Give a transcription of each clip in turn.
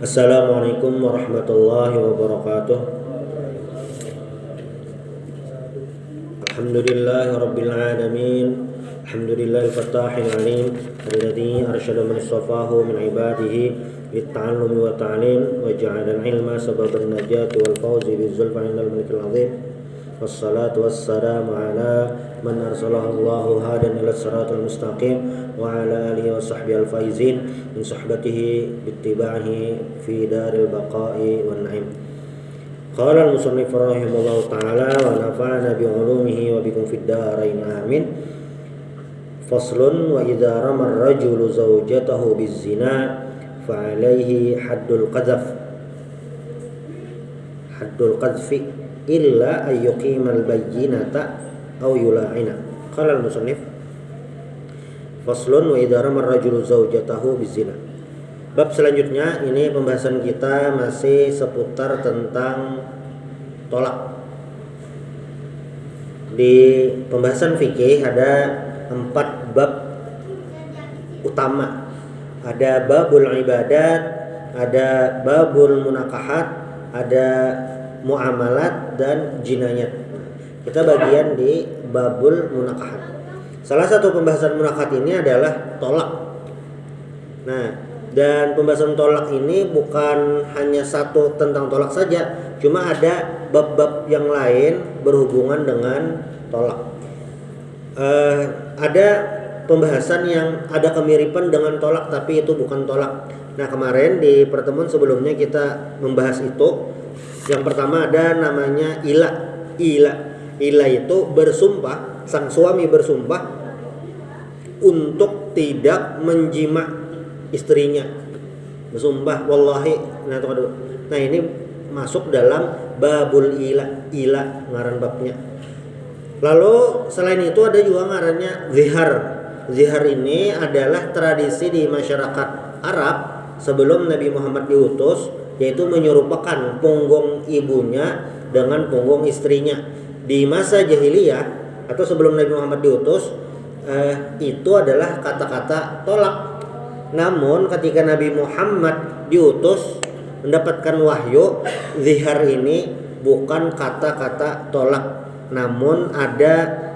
Assalamualaikum warahmatullahi wabarakatuh. Alhamdulillahi rabbil alamin. Alhamdulillahil fattahil alim alladzi arsyada man istafahu min ibadihi lit-ta'allumi wa ta'lim wa ja'ala al-ilma sababan najati wal fawzi bizulfa 'indal malikil 'azim. Wassalatu wassalamu ala man arsalahu Allahu hadan ila siratal mustaqim wa ala alihi wa sahbihi al-faizin min suhbatihi bittiba'ihi fi daril baqa'i wan na'im. Qala al-musannif rahimahullahu ta'ala wa nafa'ana bi 'ulumihi wa bikum fid darain amin. Faslun wa idza rama ar-rajulu zawjatahu biz-zina fa 'alaihi haddul qadhfi illa ayyuqimal bayyinata aw yula'ina. Qala al-musannif faslun wa idza rama ar-rajulu zawjatahu bizina. Bab selanjutnya ini pembahasan kita masih seputar tentang tolak. Di pembahasan fikih ada 4 bab utama. Ada babul ibadat, ada babul munakahat, ada muamalat dan jinayat. Kita bagian di babul munakahat. Salah satu pembahasan munakahat ini adalah tolak. Nah, dan pembahasan tolak ini bukan hanya satu tentang tolak saja, cuma ada bab-bab yang lain berhubungan dengan tolak. Ada pembahasan yang ada kemiripan dengan tolak tapi itu bukan tolak. Nah, kemarin di pertemuan sebelumnya kita membahas itu. Yang pertama ada namanya ila itu bersumpah, sang suami bersumpah untuk tidak menjima istrinya, bersumpah wallahi. Nah ini masuk dalam babul ila ngaran babnya. Lalu selain itu ada juga ngarannya zihar. Zihar ini adalah tradisi di masyarakat Arab sebelum Nabi Muhammad diutus, yaitu menyerupakan punggung ibunya dengan punggung istrinya. Di masa jahiliyah atau sebelum Nabi Muhammad diutus, itu adalah kata-kata tolak. Namun ketika Nabi Muhammad diutus mendapatkan wahyu, zihar ini bukan kata-kata tolak, namun ada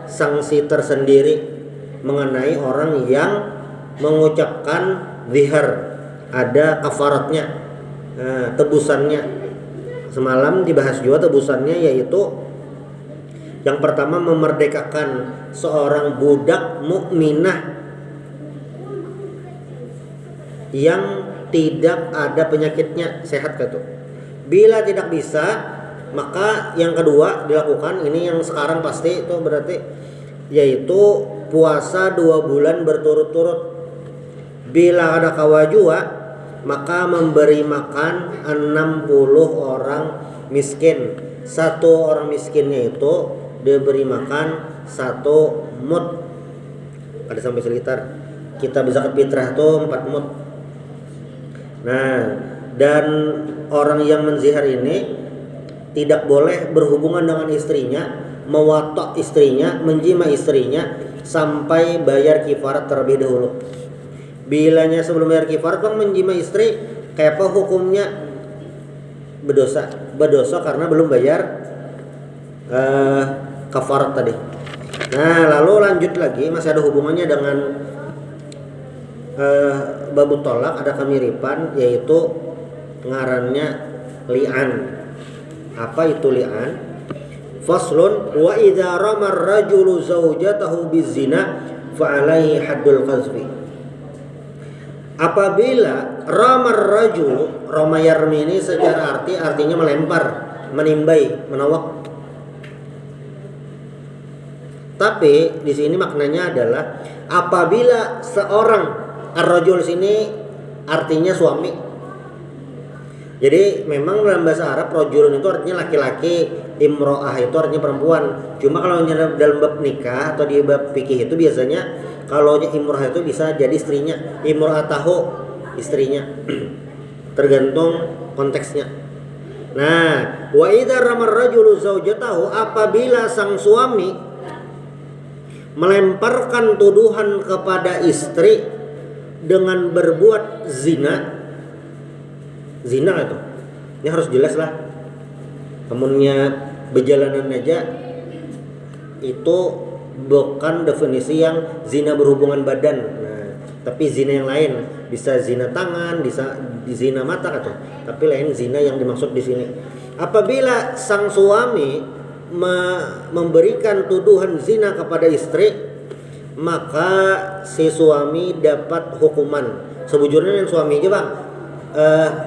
sanksi tersendiri mengenai orang yang mengucapkan zihar. Ada kafaratnya, tebusannya. Semalam dibahas juga tebusannya, yaitu yang pertama memerdekakan seorang budak mukminah yang tidak ada penyakitnya, sehat gitu. Bila tidak bisa, maka yang kedua dilakukan, ini yang sekarang pasti itu berarti, yaitu puasa 2 bulan berturut-turut. Bila ada kawajua, maka memberi makan 60 orang miskin. Satu orang miskinnya itu diberi makan 1 mud. Ada sampai seliter. Kita bisa ke fitrah tuh 4 mud. Nah, dan orang yang menzihar ini tidak boleh berhubungan dengan istrinya, mewatok istrinya, menjima istrinya sampai bayar kifarat terlebih dahulu. Bilanya sebelum bayar kifarat bang menjima istri, kayak apa hukumnya? Berdosa karena belum bayar kafarat tadi. Nah, lalu lanjut lagi, masih ada hubungannya dengan babut tolak, ada kemiripan, yaitu ngarannya li'an. Apa itu li'an? Faslun wa idza rama ar-rajulu zawjatahu bizina fa alaihi haddul qazfi. Apabila ramar rajul, rama yarmi ini secara artinya melempar, menimbai, menawak. Tapi di sini maknanya adalah apabila seorang, ar-rajul sini artinya suami. Jadi memang dalam bahasa Arab rajulun itu artinya laki-laki, imro'ah itu artinya perempuan. Cuma kalau dalam bab nikah atau di bab fikih itu biasanya kalau imro'ah itu bisa jadi istrinya, imro'ah tahu istrinya. Tergantung konteksnya. Nah, wa idza ramar rajulu zaujatahu, apabila sang suami melemparkan tuduhan kepada istri dengan berbuat zina, zina itu. Ini harus jelas lah. Namunnya berjalanan aja itu bukan definisi yang zina berhubungan badan. Nah, tapi zina yang lain, bisa zina tangan, bisa zina mata atau tapi lain zina yang dimaksud di sini. Apabila sang suami memberikan tuduhan zina kepada istri, maka si suami dapat hukuman. Sebujurnya yang suami aja bang,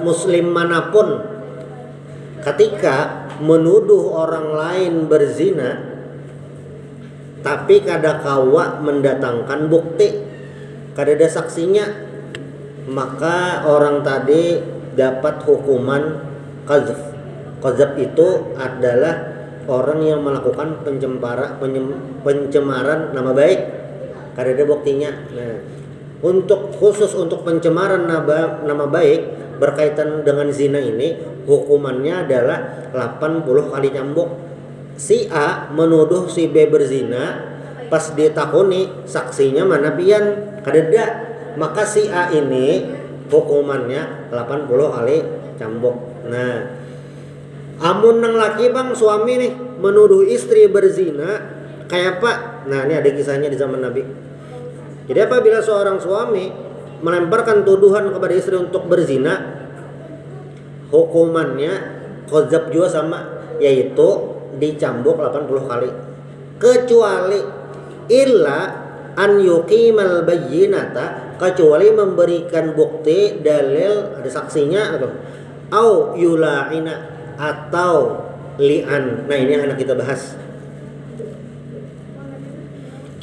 muslim manapun ketika menuduh orang lain berzina, tapi kada kawa mendatangkan bukti, kada ada saksinya, maka orang tadi dapat hukuman qazf. Qazf itu adalah orang yang melakukan pencemaran nama baik, kada ada buktinya. Nah, khusus untuk pencemaran nama baik berkaitan dengan zina ini, hukumannya adalah 80 kali cambuk. Si A menuduh si B berzina, pas ditakuni saksinya mana pian, kadeda, maka si A ini hukumannya 80 kali cambuk. Nah, amun nang laki bang, suami nih menuduh istri berzina, kayak apa? Nah, ini ada kisahnya di zaman Nabi. Jadi apabila seorang suami melemparkan tuduhan kepada istri untuk berzina, hukumannya qazaf juga sama, yaitu dicambuk 80 kali. Kecuali illa an yuqimal bayyinata, kecuali memberikan bukti, dalil, ada saksinya atau au yula'ina, atau li'an. Nah, ini yang anak kita bahas.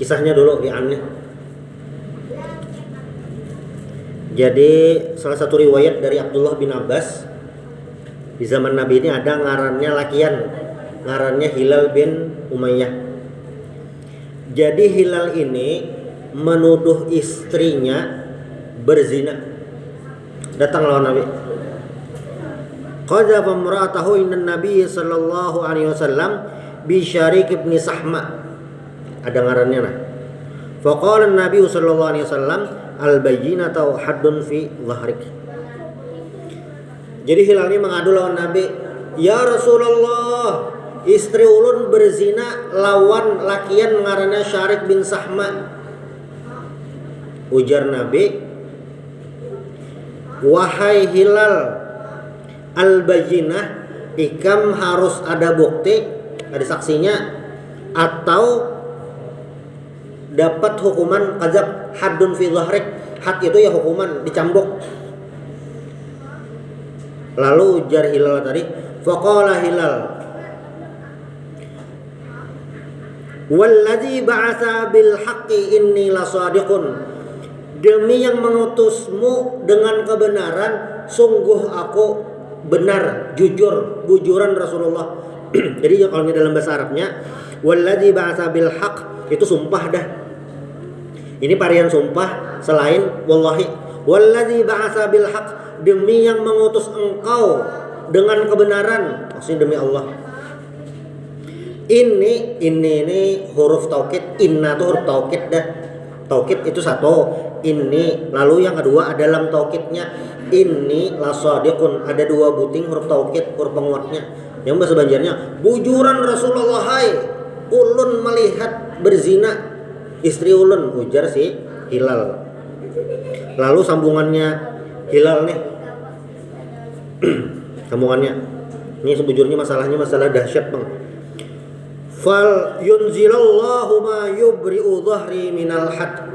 Kisahnya dulu li'annya. Jadi salah satu riwayat dari Abdullah bin Abbas, di zaman Nabi ini ada ngarannya lakian, ngarannya Hilal bin Umayyah. Jadi Hilal ini menuduh istrinya berzina. Datang lawan Nabi. Qadhafa imra'atahu inna Nabi sallallahu alaihi wasallam bi Syarik ibn Sahma. Ada ngarannya nah. Faqala Nabi sallallahu alaihi wasallam al-bayyinatu haddun fi dhahrik. Jadi Hilal ini mengadu lawan Nabi, "Ya Rasulullah, istri ulun berzina lawan lakian ngaranna Syarik bin Sahma." Ujar Nabi, "Wahai Hilal, al-bayyinah, ikam harus ada bukti, ada saksinya, atau dapat hukuman qazaf haddun fi dhahrik." Had itu ya hukuman dicambuk. Lalu ujar Hilal tadi, faqala Hilal, "Wallazi ba'atha bil haqqi inni lasadiqun." Demi yang mengutusmu dengan kebenaran, sungguh aku benar, jujur, bujuran Rasulullah. Jadi kalau dalam bahasa Arabnya, wallazi ba'atsa bil haqq itu sumpah dah. Ini varian sumpah selain wallahi. Wallazi ba'atsa bil haqq, demi yang mengutus engkau dengan kebenaran, maksudnya demi Allah. Ini huruf taukid, inna tuh huruf taukid dah. Taukid itu satu, ini, lalu yang kedua ada lam taukidnya, ini lasadiqun, ada dua buting huruf taukid, huruf penguatnya. Yang bahasa Banjarnya, bujuran Rasulullah, hai ulun melihat berzina istri ulun, ujar si Hilal. Lalu sambungannya Hilal nih, sambungannya ini sebujurnya masalahnya masalah dahsyat bang. Fal yunzilallahu ma yubri'u dhahri minal had.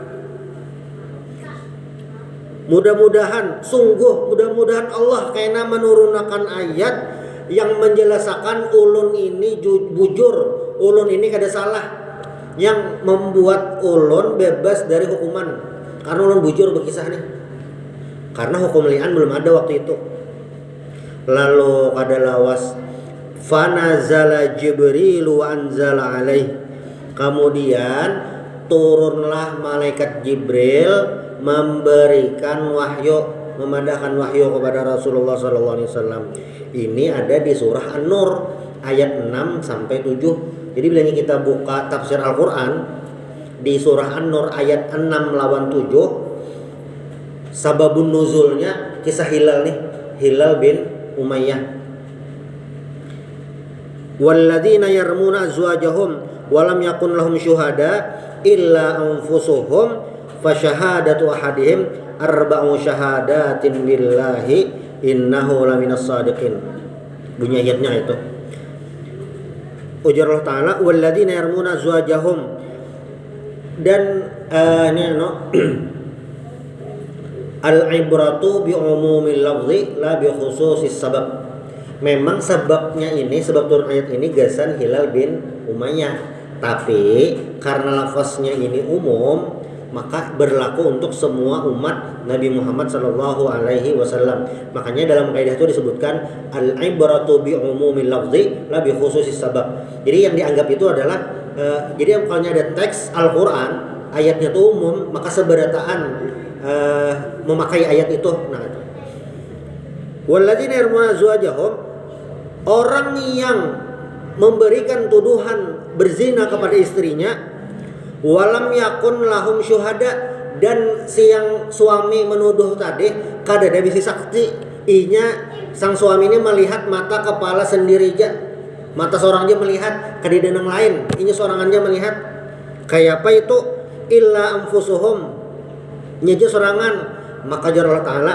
Mudah-mudahan Allah kena menurunkan ayat yang menjelaskan ulun ini bujur, ulun ini kada salah, yang membuat ulun bebas dari hukuman karena ulun bujur berkisah nih. Karena hukum li'an belum ada waktu itu. Lalu kada lawas, fanazala Jibril wa anzala alaih. Kemudian turunlah malaikat Jibril memberikan wahyu, memadahkan wahyu kepada Rasulullah SAW. Ini ada di surah An-Nur ayat 6 sampai 7. Jadi bila kita buka tafsir Al-Quran di surah An-Nur ayat 6 lawan 7, sababun nuzulnya kisah Hilal nih. Hilal bin Umayyah. Walladzina yarmuna azwajahum wa lam yakun lahum syuhada illa anfusuhum fa syahadatu ahadihim arba'u syahadatin billahi innahu laminas shadiqin. Bunyi ayatnya itu. Ujar Allah Ta'ala walladzina yarmuna azwajahum, dan ini al-ibratu bi umumil lafzi la bi khususis sabab. Memang sebabnya ini, sebab turun ayat ini gasan Hilal bin Umayyah, tapi karena lafaznya ini umum maka berlaku untuk semua umat Nabi Muhammad sallallahu alaihi wasallam. Makanya dalam kaidah itu disebutkan al-ibratu bi umumil lafzi la bi khususis sabab. Jadi yang dianggap itu adalah jadi kalau ada teks Al-Qur'an ayatnya itu umum, maka seberataan memakai ayat itu. Nah, itu. Walladzina yarmuna azwajahum, orang yang memberikan tuduhan berzina kepada istrinya, walam yakun lahum syuhada, dan si yang suami menuduh tadi kada ada bisi saksi, inya sang suami ini melihat mata kepala sendiri aja, mata seorang aja melihat kadidanang lain, inya seorang aja melihat kayak apa itu illa anfusuhum, nyaja sorangan, maka jar Allah Ta'ala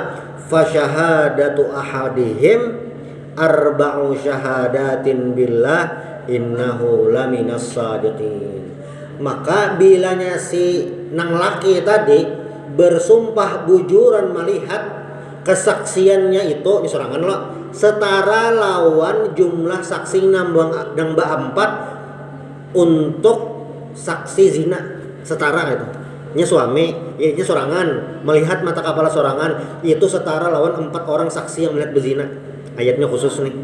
fa syahadatu ahadihim arba'u syahadatin billah innahu laminas shadiqin. Maka bilanya si nang laki tadi bersumpah bujuran melihat kesaksiannya itu ini sorangan lo setara lawan jumlah saksi nambah 4 untuk saksi zina, setara itu. Nya suami, ya sorangan melihat mata kepala sorangan itu setara lawan 4 orang saksi yang melihat berzina. Ayatnya khusus nih.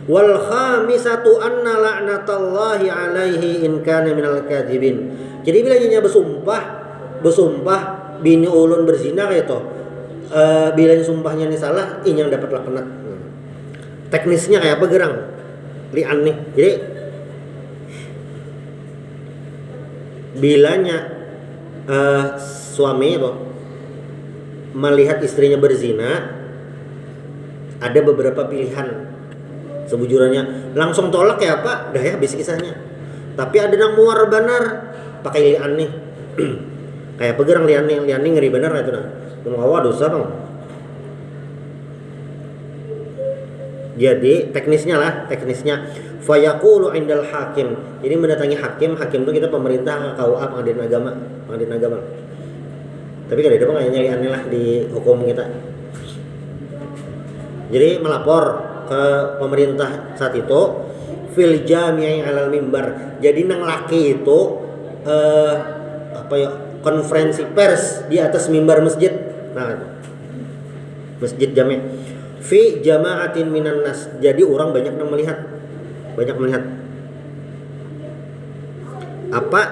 Wal khamisatu anna la'natallahi alaihi in kana minal kadhibin. Jadi bila nya bersumpah bini ulun berzina kayak itu, bila sumpahnya ini salah, ini yang dapat laknat. Teknisnya kayak apa gerang? Li'an nih. Jadi bilanya suami itu melihat istrinya berzina, ada beberapa pilihan. Sebujurannya langsung tolak kayak apa? Dah ya habis kisahnya. Tapi ada nang muar benar pakai lian nih. Kayak pegerang lian nih ngeri benar itu nah. Mengawa dosa bang. Jadi teknisnya fayaqulu indal hakim. Jadi mendatangi hakim itu kita pemerintah KUA pengadilan agama. Tapi kada ada pengayanya lian lah di hukum kita. Jadi melapor ke pemerintah saat itu fil jami'i alal mimbar. Jadi nang laki itu konferensi pers di atas mimbar masjid. Nah, masjid jami' fi jama'atin minan nas. Jadi orang banyak melihat. Apa?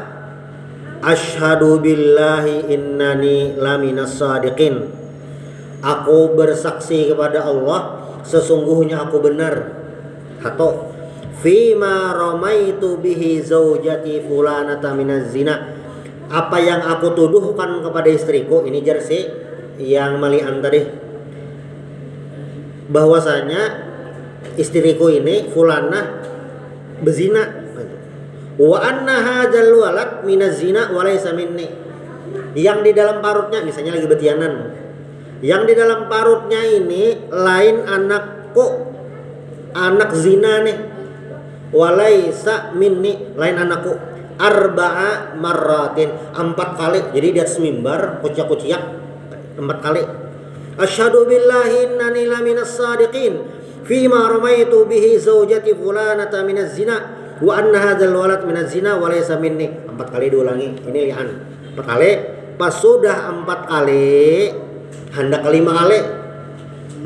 Asyhadu billahi innani laminas shadiqin. Aku bersaksi kepada Allah sesungguhnya aku benar. Atau fima ramaitu bihi zaujati fulanata minaz zina. Apa yang aku tuduhkan kepada istriku, ini jersey yang malian tadi, bahwasanya istriku ini fulanah bezina. Wa anna hadzal walad minaz zina wa laysa minni. Yang di dalam parutnya misalnya lagi betianan. Yang di dalam parutnya ini lain anakku, anak zina nih. Walaysa minni, lain anakku. Arba'a marratin, 4 kali. Jadi di atas mimbar kuciak-kuciak 4 kali. Asyhadu billahi innani laminas shadiqin fima ramaitu bihi zaujati fulanata minaz zina wa anna hadzal walad minaz zina wa laysa minni. 4 kali diulangi. Ini lian. 4 kali. Pas sudah 4 kali hendak kelima kali.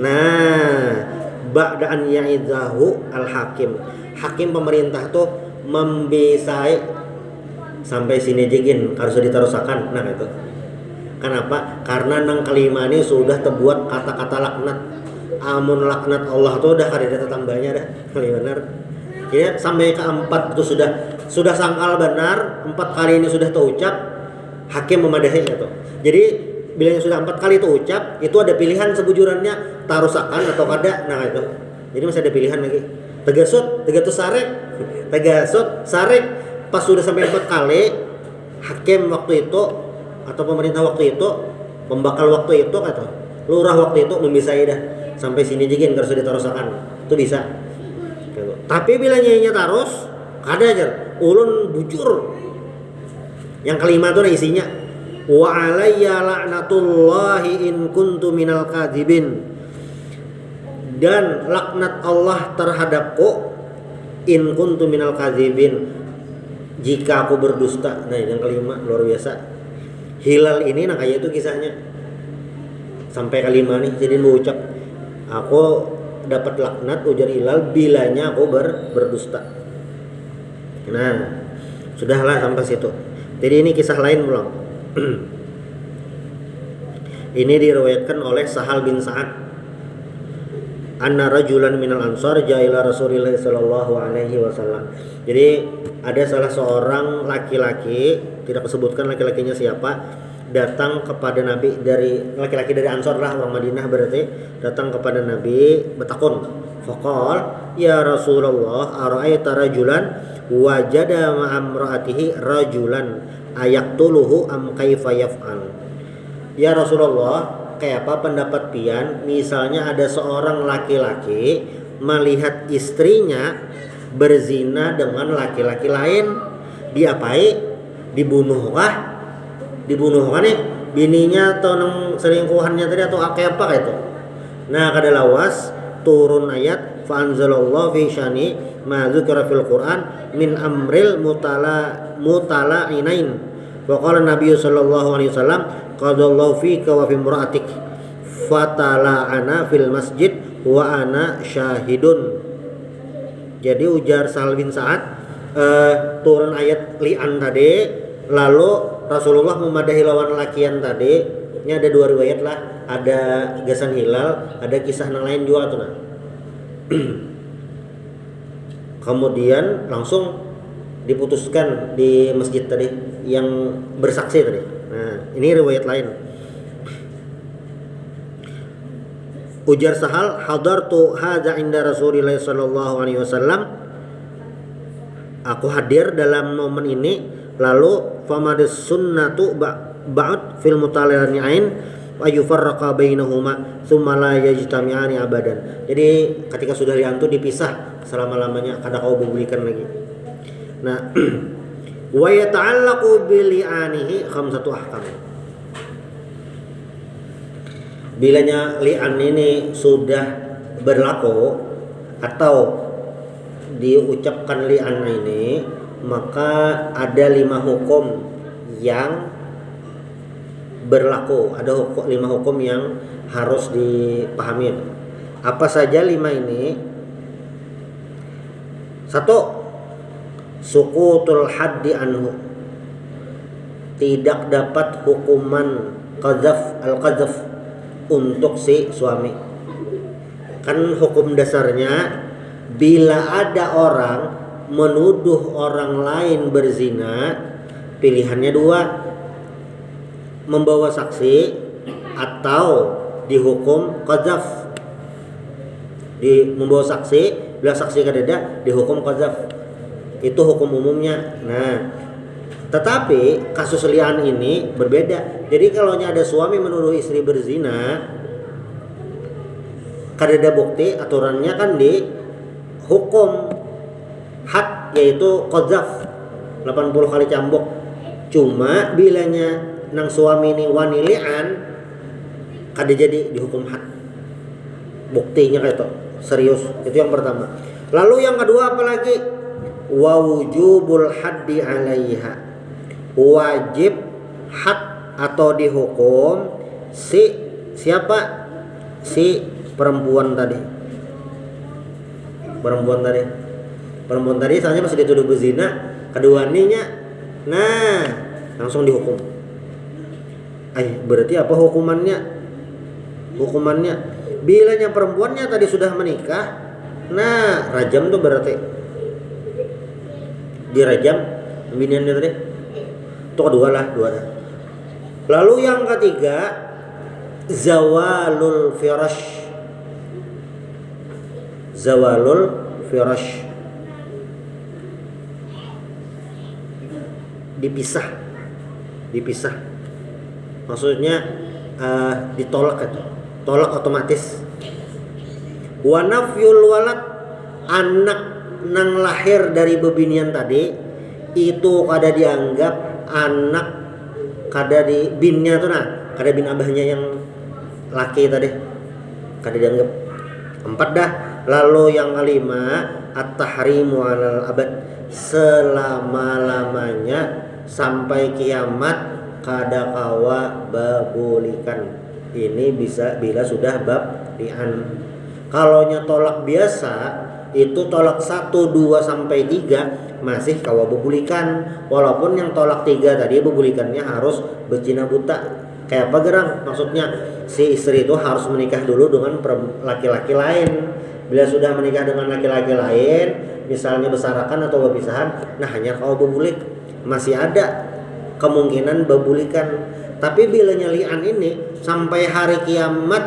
Nah, ba'da'an ya'idahu al-hakim. Hakim pemerintah tuh membisai sampai sini jegin harus diterusakan. Nah itu. Kenapa? Karena nang kelima ini sudah terbuat kata-kata laknat. Amun laknat Allah tuh udah kada ada tambahnya dah. Kali benar. Jadi sampai ke 4 itu sudah sangkal benar, 4 kali ini sudah terucap, hakim memadahi itu. Jadi bila sudah 4 kali itu ucap, itu ada pilihan sebujurannya tarusakan atau kada. Nah itu. Jadi masih ada pilihan lagi. Tegasut, tegatus sarek, tegasut, sarek. Pas sudah sampai 4 kali, hakim waktu itu atau pemerintah waktu itu, pembakal waktu itu atau lurah waktu itu memisai dah sampai sini jigin harus ditarusakan. Itu bisa. Gitu. Tapi bila nyanyinya tarus, kada aja. Ulun bujur. Yang kelima itu isinya wa alayya la'natullahi in kuntu minal kadhibin, dan laknat Allah terhadapku in kuntu minal kadhibin, jika aku berdusta. Nah yang kelima luar biasa. Hilal ini nah kayak itu kisahnya sampai kelima nih. Jadi mau ucap aku dapat laknat ujar Hilal bilanya aku berdusta. Nah sudahlah sampai situ. Jadi ini kisah lain pulang. Ini diriwayatkan oleh Sahal bin Sa'ad. Anna rajulan minal ansar ja'a ila Rasulillah sallallahu alaihi wasallam. Jadi ada salah seorang laki-laki, tidak disebutkan laki-lakinya siapa, datang kepada Nabi dari laki-laki dari Ansar lah, orang Madinah berarti, datang kepada Nabi bertakun. Faqal ya Rasulullah ara'aita rajulan wajada ma'amra'atihi rajulan ayaktuluhu am kaifa yaf'al. Ya Rasulullah, kayak apa pendapat pian misalnya ada seorang laki-laki melihat istrinya berzina dengan laki-laki lain, diapai? Dibunuhkah? Dibunuhkah nih bininya atau selingkuhannya tadi atau apa itu? Nah kada lawas turun ayat fa anzalallahu fi syani ma dzukira fil Qur'an min amril mutala'inain. Wa qala Nabi sallallahu alaihi wasallam qadallahu fika wa fi imra'atik fatala'ana fil masjid wa ana syahidun. Jadi ujar Sahal bin Sa'ad, turun ayat li'an tadi, lalu Rasulullah memadahi lawan lakian tadi. Ini ada dua riwayat lah, ada gasan hilal, ada kisah yang lain juga tuh nah. Kemudian langsung diputuskan di masjid tadi yang bersaksi tadi. Nah, ini riwayat lain. Ujar Sahal, hadartu hadza inda Rasulillah sallallahu alaihi wasallam. Aku hadir dalam momen ini, lalu famadis sunnatu ba'd fil mutala'inain wa yufarraqa bainahuma tsumma la yajtami'ani abadan. Jadi ketika sudah liantu dipisah selama-lamanya, kada kau berikan lagi. Nah, wa yata'allaqu bi li'anihi khamsatu ahkam. Bilanya li'an ini sudah berlaku atau diucapkan li'an ini, maka ada 5 hukum yang berlaku, ada 5 hukum yang harus dipahami. Apa saja 5 ini? 1. Suqutul haddi anhu, tidak dapat hukuman al-qadzaf untuk si suami. Kan hukum dasarnya bila ada orang menuduh orang lain berzina, pilihannya 2, membawa saksi atau dihukum qadzaf. Membawa saksi, bila saksi kadada dihukum qadzaf. Itu hukum umumnya. Nah, tetapi kasus li'an ini berbeda. Jadi kalau ada suami menuduh istri berzina, kadada bukti, aturannya kan di hukum had, yaitu qadzaf 80 kali cambuk. Cuma bilanya nang suami ini wani li'an, kada jadi dihukum had. Buktinya kayak itu serius. Itu yang pertama. Lalu yang kedua apalagi? Wa wujubul haddi 'alaiha, wajib had atau dihukum siapa? Si perempuan tadi. Perempuan tadi misalnya masih dituduh berzina, keduanya nah langsung dihukum. Berarti apa hukumannya? Hukumannya bilanya perempuannya tadi sudah menikah, nah rajam tuh berarti dirajam biniannya tadi. Itu kedua lah. Lalu yang ketiga zawalul firash. Zawalul firash, dipisah maksudnya ditolak itu, tolak otomatis. Wa nafyul walad, anak nang lahir dari bebinian tadi itu kada dianggap anak, kada di binnya tuh, nah kada bin abahnya yang laki tadi kada dianggap. 4 dah. Lalu yang kelima, at-tahrimu 'alal abad, selama-lamanya sampai kiamat kada kawa babulikan. Ini bisa bila sudah bab li'an. Kalau tolak biasa itu tolak 1, 2 sampai 3 masih kawa babulikan. Walaupun yang tolak 3 tadi babulikannya harus berzina buta. Kayak apa gerang? Maksudnya si istri itu harus menikah dulu dengan laki-laki lain. Bila sudah menikah dengan laki-laki lain, misalnya bersarakan atau berpisahan, nah hanya kau babulik, masih ada kemungkinan babulikan. Tapi bila nyalian ini sampai hari kiamat,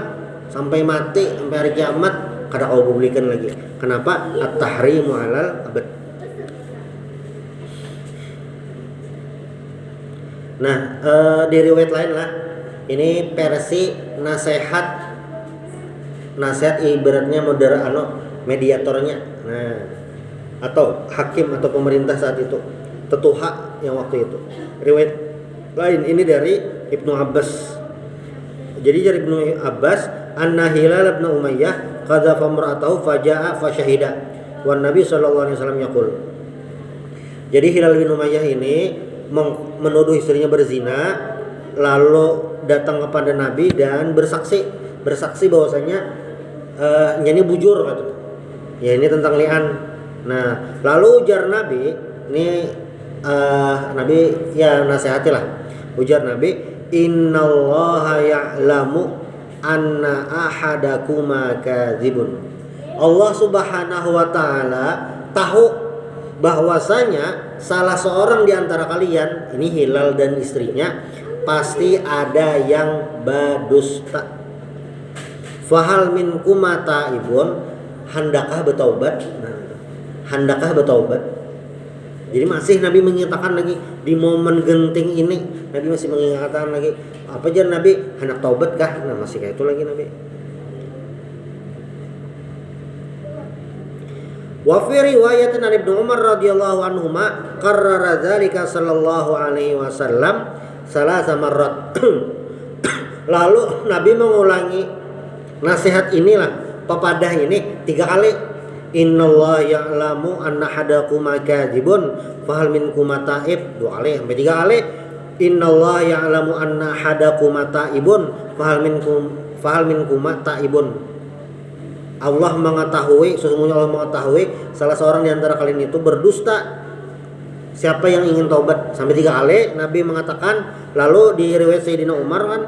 sampai mati, sampai hari kiamat kada kau babulikan lagi. Kenapa? At-tahrimu 'alal abad. Nah, di riwayat lain lah, ini versi nasihat ibaratnya mediatornya, nah atau hakim atau pemerintah saat itu, tetuha yang waktu itu. Riwayat lain ini dari Ibnu Abbas. Jadi dari Ibnu Abbas, anna Hilal bin Umayyah qadhafa imra'atahu faja'a fasyahida wan Nabi sallallahu alaihi wasallam yaqul. Jadi Hilal bin Umayyah ini menuduh istrinya berzina, lalu datang kepada Nabi dan bersaksi bahwasanya ini bujur gitu. Ya ini tentang li'an. Nah, lalu ujar Nabi, ini Nabi ya nasihatilah. Ujar Nabi, innallaha ya'lamu anna ahadakuma kadzibun. Allah Subhanahu wa taala tahu bahwasanya salah seorang di antara kalian, ini Hilal dan istrinya, pasti ada yang berdusta. Fahal minkum taibun, handakah bertaubat? Nah, handakah bertaubat? Jadi masih Nabi mengingatkan lagi di momen genting ini, Nabi masih mengingatkan lagi. Apa aja Nabi, hendak taubat kah? Nah, masih kayak itu lagi Nabi. Wa fi riwayatin an Ibnu Umar radhiyallahu anhuma qarrara dzalika sallallahu alaihi wasallam salasa marrat. Lalu Nabi mengulangi nasihat inilah, pepadah ini 3 kali. Innallaha ya'lamu anna hadakum kadzibun fahal minkum taib, 2 kali sampai 3 kali. Innallaha ya'lamu anna hadakum taibun fahal minkum taibun. Allah mengetahui, sesungguhnya Allah mengetahui salah seorang di antara kalian itu berdusta. Siapa yang ingin taubat? Sampai 3 kali Nabi mengatakan. Lalu di riwayat Sayyidina Umar kan,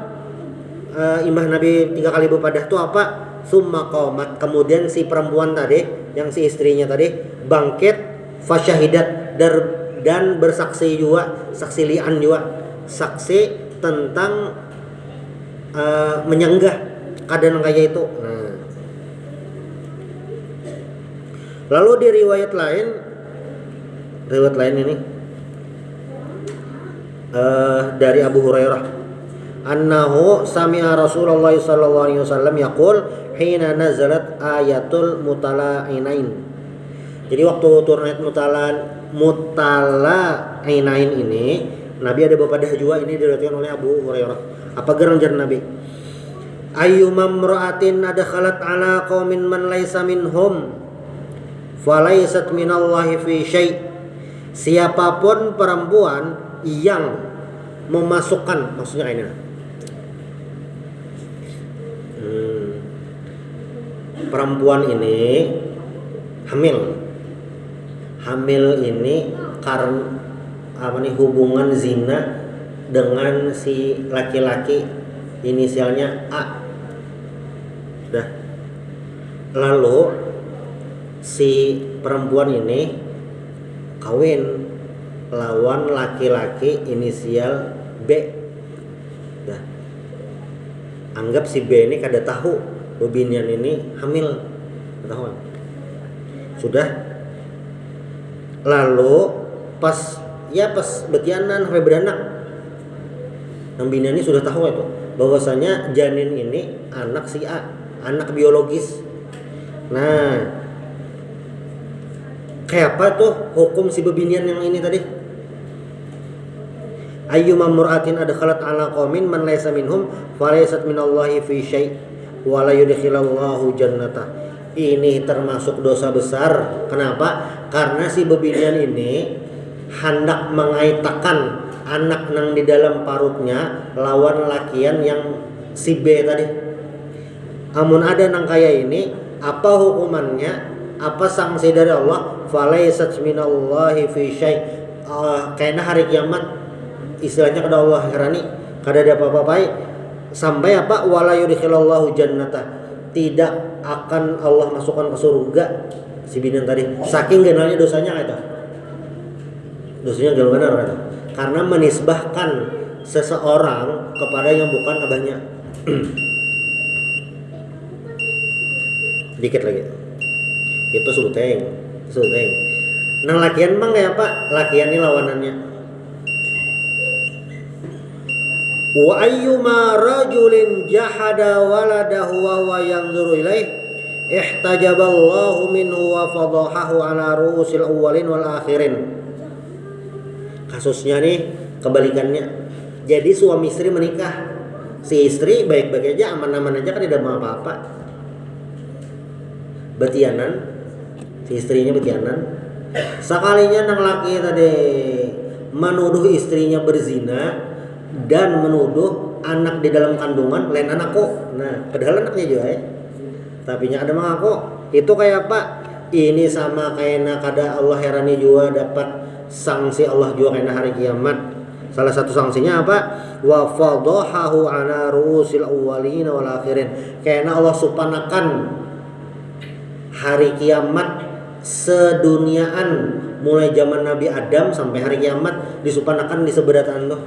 imah Nabi 3 kali berpadah itu apa? Summa qamat, kemudian si perempuan tadi, yang si istrinya tadi bangkit, fasyahidat, dan bersaksi juga, saksi li'an juga, saksi tentang menyanggah keadaan kayak itu. Nah, lalu di riwayat lain ini dari Abu Hurairah, annahu sami'a Rasulullah sallallahu alaihi wasallam yaqul hina nazalat ayatul mutala'inain. Jadi waktu turun ayat mutala'inain ini, Nabi ada bepadah juga, ini diriwayatkan oleh Abu Hurairah. Apa geranjar Nabi? Ayyumam ra'atin adkhalat ala qaumin man laysa minhum falaysat minallahi fi syai'. Siapapun perempuan yang memasukkan, maksudnya ini perempuan ini hamil ini karena hubungan zina dengan si laki-laki inisialnya A. Dah. Lalu si perempuan ini kawin lawan laki-laki inisial B. Dah. Anggap si B ini kada tahu bebinian ini hamil, ketahuan. Sudah. Lalu pas betianan sampai beranak, nang binian ini sudah tahu itu bahwasanya janin ini anak si A, anak biologis. Nah, kayak apa tuh hukum si bebinian yang ini tadi? Ayyuma mur'atin adkhalat ala qaumin man laysa minhum falaysat minallahi fi syai' wa la yudkhilallahu jannata. Ini termasuk dosa besar. Kenapa? Karena si bebinian ini hendak mengaitakan anak nang di dalam parutnya lawan lakian yang si B tadi. Amun ada nang kaya ini, apa hukumannya? Apa sanksi dari Allah? Falaysat minallahi fi syai'. Karena hari kiamat istilahnya kada Allah herani, kada ada apa-apa sampai apa? Wala yudkhilallahu jannata. Tidak akan Allah masukkan ke surga si binian tadi. Saking genalnya dosanya kata. Dosanya gal benar kata. Karena menisbahkan seseorang kepada yang bukan abahnya. Dikit lagi. Itu sulteng. Nang lakian bang kayak apa? Lakian ini lawanannya. Wa ayyuma rajulin jahada waladahu wa yanzuru ilaih ihtajaballahu minhu wa fadahahu ala ru'usil awwalin wal akhirin. Kasusnya nih kebalikannya. Jadi suami istri menikah, si istri baik-baik aja, aman-aman aja, kan tidak mau apa-apa. Betianan, si istrinya betianan. Sekalinya nang laki tadi menuduh istrinya berzina dan menuduh anak di dalam kandungan lain anak kok. Nah, padahal anaknya juga ya. Tapi nya ada mengaku. Itu kayak apa? Ini sama kayak kada Allah herani juga dapat sanksi Allah juga kayak hari kiamat. Salah satu sanksinya apa? Wa fadhahahu ala ru'usil awwalin wal akhirin. Karena Allah supanakan hari kiamat seduniaan mulai zaman Nabi Adam sampai hari kiamat disupanakan di seberatan tuh.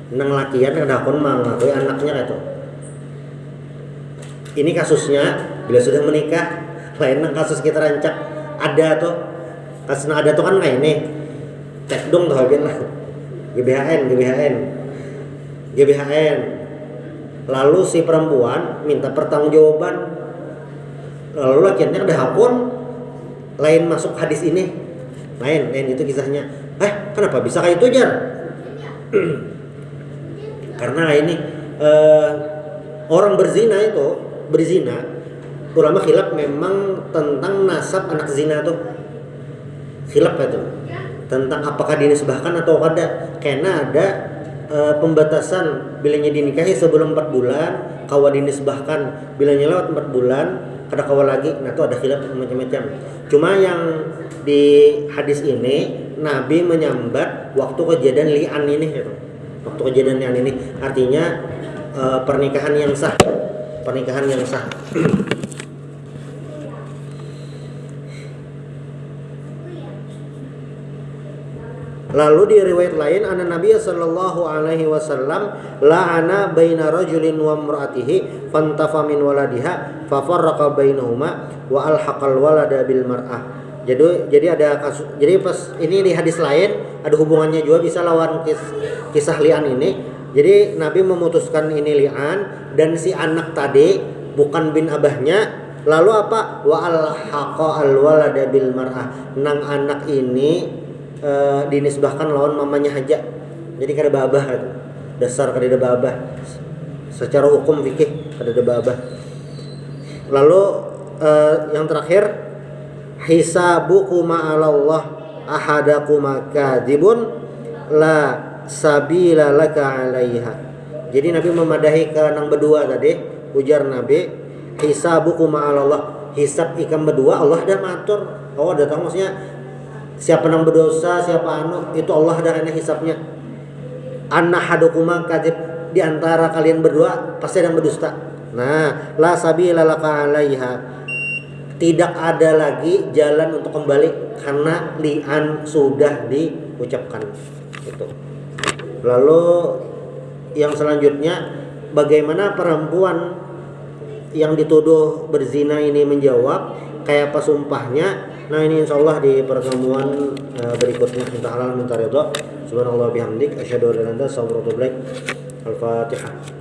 Nang lakian kada kon mangakui anaknya gitu. Ini kasusnya bila sudah menikah. Lain nang kasus kita rancak ada tuh. Kasusnya ada tuh kan kayak ini. Cek dong tuh bagian lah. GBHN. Lalu si perempuan minta pertanggungjawaban. Lalu lakiannya kada hakun. Lain masuk hadis ini. Lain itu kisahnya. Kenapa bisa kayak itu jar? Karena ini orang berzina, ulama khilaf memang tentang nasab anak zina tuh. Khilaf itu tentang apakah dinisbahkan atau kada. Karena ada pembatasan bilanya dinikahi sebelum 4 bulan, kawa dinisbahkan bilanya lewat 4 bulan, kada kawa lagi. Nah itu ada khilaf macam-macam. Cuma yang di hadis ini Nabi menyambat waktu kejadian li'an ini gitu. Waktu kejadian yang ini artinya pernikahan yang sah. Lalu di riwayat lain anna Nabi sallallahu alaihi wasallam la'ana baina rajulin wa imra'atihi fantafa min waladiha fa farraqa bainahuma wa alhaqal walada bil mar'ah. Jadi ada kasus. Jadi pas ini di hadis lain ada hubungannya juga bisa lawan kisah li'an ini. Jadi Nabi memutuskan ini li'an dan si anak tadi bukan bin abahnya. Lalu apa? Wa alhaqa alwalada bil mar'ah. Nang anak ini dinisbahkan lawan mamanya aja. Jadi kada babah itu. Dasar kada babah. Secara hukum fikih kada babah. Lalu yang terakhir hisabukuma 'alallah ahadakuma kadzibun la sabila laka 'alaiha. Jadi Nabi memadahi ke nang berdua tadi, ujar Nabi, hisabukuma 'alallah. Hisab ikam berdua Allah dah matur. Oh, dah tahu maksudnya siapa nang berdosa, siapa itu Allah dah kena hisabnya. Anna hadukuma kadzib, di antara kalian berdua pasti ada yang berdusta. Nah, la sabila laka 'alaiha. Tidak ada lagi jalan untuk kembali karena li'an sudah diucapkan gitu. Lalu yang selanjutnya bagaimana perempuan yang dituduh berzina ini menjawab, kayak apa sumpahnya. Nah ini insya Allah di pertemuan berikutnya. Minta halal minta ridho. Subhanallah bihamdik asyhadu an la ilaha illa anta astaghfiruka wa atubu ilaik. Al-Fatihah.